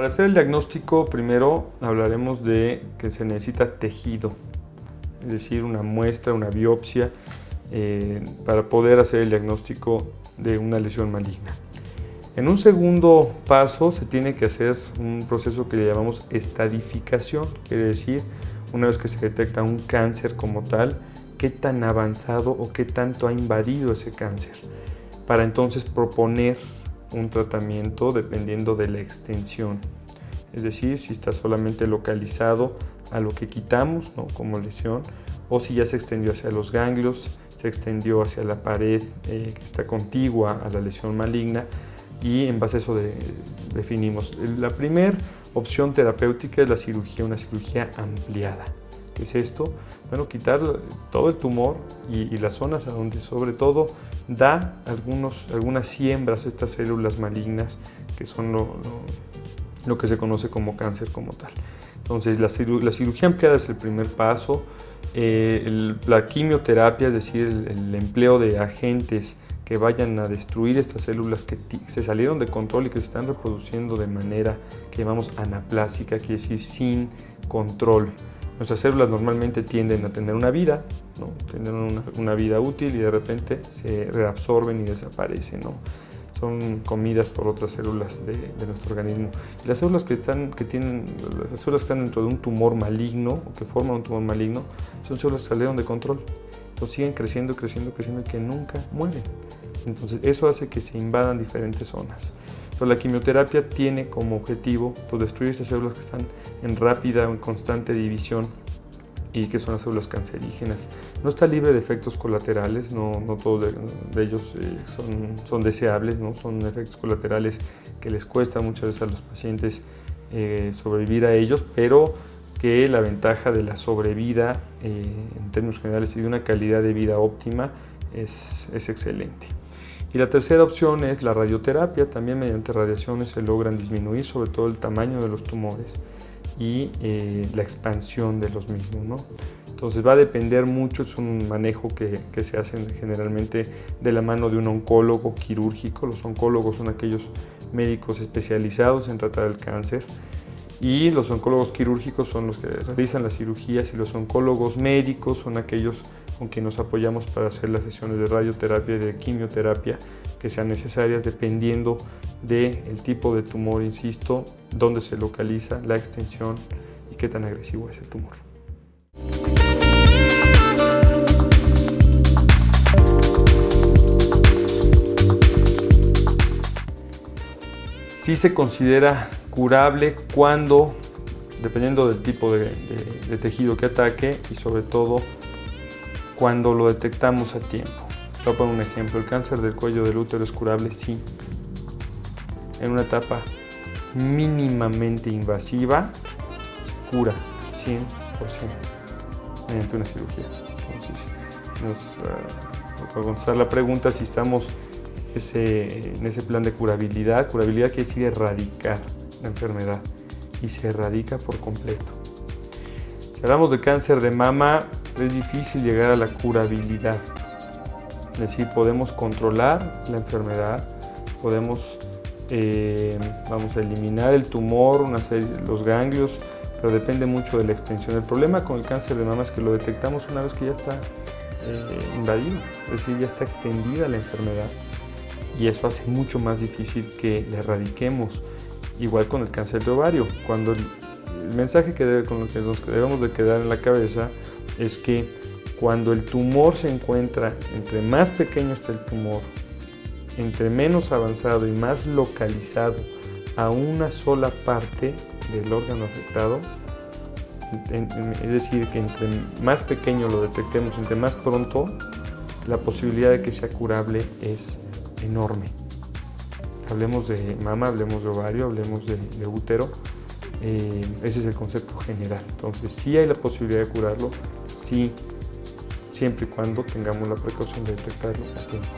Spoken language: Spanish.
Para hacer el diagnóstico, primero hablaremos de que se necesita tejido, es decir, una muestra, una biopsia, para poder hacer el diagnóstico de una lesión maligna. En un segundo paso se tiene que hacer un proceso que le llamamos estadificación, quiere decir, una vez que se detecta un cáncer como tal, qué tan avanzado o qué tanto ha invadido ese cáncer, para entonces proponer un tratamiento dependiendo de la extensión, es decir, si está solamente localizado a lo que quitamos, ¿no?, como lesión, o si ya se extendió hacia los ganglios, se extendió hacia la pared que está contigua a la lesión maligna, y en base a eso definimos. La primera opción terapéutica es la cirugía, una cirugía ampliada. ¿Qué es esto? Bueno, quitar todo el tumor y las zonas a donde sobre todo da algunas siembras, estas células malignas, que son lo que se conoce como cáncer como tal. Entonces, la cirugía ampliada es el primer paso. La quimioterapia, es decir, el empleo de agentes que vayan a destruir estas células que se salieron de control y que se están reproduciendo de manera que llamamos anaplásica, quiere decir sin control. Nuestras células normalmente tienden a tener una vida, ¿no?, tienen una vida útil, y de repente se reabsorben y desaparecen, ¿no? Son comidas por otras células de nuestro organismo. Y las células las células que están dentro de un tumor maligno, o que forman un tumor maligno, son células que salieron de control. Entonces siguen creciendo, creciendo, creciendo, y que nunca mueren. Entonces eso hace que se invadan diferentes zonas. Entonces la quimioterapia tiene como objetivo, pues, destruir estas células que están en rápida o en constante división, y que son las células cancerígenas. No está libre de efectos colaterales, no todos de ellos son deseables, ¿no? Son efectos colaterales que les cuesta muchas veces a los pacientes sobrevivir a ellos, pero que la ventaja de la sobrevida en términos generales y de una calidad de vida óptima es excelente. Y la tercera opción es la radioterapia. También mediante radiaciones se logran disminuir sobre todo el tamaño de los tumores y la expansión de los mismos, ¿no? Entonces va a depender mucho, es un manejo que se hace generalmente de la mano de un oncólogo quirúrgico. Los oncólogos son aquellos médicos especializados en tratar el cáncer, y los oncólogos quirúrgicos son los que realizan las cirugías, y los oncólogos médicos son aquellos con quienes nos apoyamos para hacer las sesiones de radioterapia y de quimioterapia que sean necesarias dependiendo del tipo de tumor, insisto, dónde se localiza, la extensión y qué tan agresivo es el tumor. Sí se considera curable cuando, dependiendo del tipo de tejido que ataque, y sobre todo cuando lo detectamos a tiempo. Voy a poner un ejemplo. ¿El cáncer del cuello del útero es curable? Sí. En una etapa mínimamente invasiva se cura 100% mediante una cirugía. Entonces, para contestar la pregunta, si estamos en ese plan de curabilidad quiere decir erradicar la enfermedad, y se erradica por completo. Si hablamos de cáncer de mama, es difícil llegar a la curabilidad. Es decir, podemos controlar la enfermedad, podemos vamos a eliminar el tumor, los ganglios, pero depende mucho de la extensión. El problema con el cáncer de mama es que lo detectamos una vez que ya está invadido, es decir, ya está extendida la enfermedad, y eso hace mucho más difícil que la erradiquemos. Igual con el cáncer de ovario, cuando el mensaje con el que nos debemos de quedar en la cabeza es que cuando el tumor se encuentra, entre más pequeño está el tumor, entre menos avanzado y más localizado a una sola parte del órgano afectado, es decir, que entre más pequeño lo detectemos, entre más pronto, la posibilidad de que sea curable es enorme. Hablemos de mama, hablemos de ovario, hablemos de útero. Ese es el concepto general. Entonces, sí hay la posibilidad de curarlo, sí, siempre y cuando tengamos la precaución de detectarlo a tiempo.